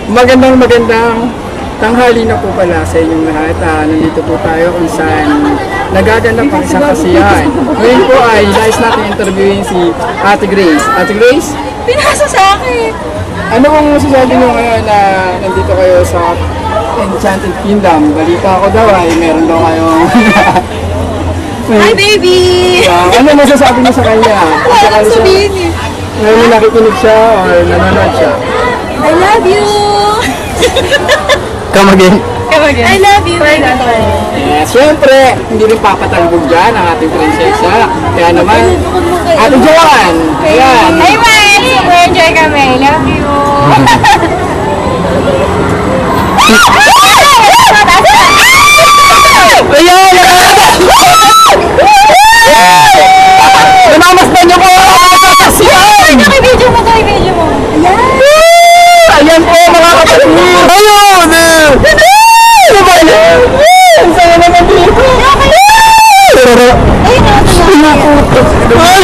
Magandang tanghali na po pala sa inyong lahat. Nandito po tayo kung saan nagaganap ang isang kasiyahan. Ngayon po ay nais natin interviewin si Ate Grace. Ate Grace, Pinasa sa akin. ano ang masasabi mo ngayon na nandito kayo sa Enchanted Kingdom? Balita ko daw ay meron daw kayong... Hi, baby! Ano masasabi mo sa kanya? Wala nang sabihin eh. Ngayon nakikinig siya or nanonood siya? I love you! Come again. I love you! Siyempre, hindi rin papatalbog dyan ang ating prinsesa. Kaya naman, Ate Joan! Ayan! Hi, man! Super enjoy kami. Love you! Ayan! Namamasdan niyo po ang kasiyahan! I-video mo to, i-video mo. Ayan po mga kapatid! Ayun! Ano ba yan? Ang saya naman dito! Ayun na, ito na. Ay,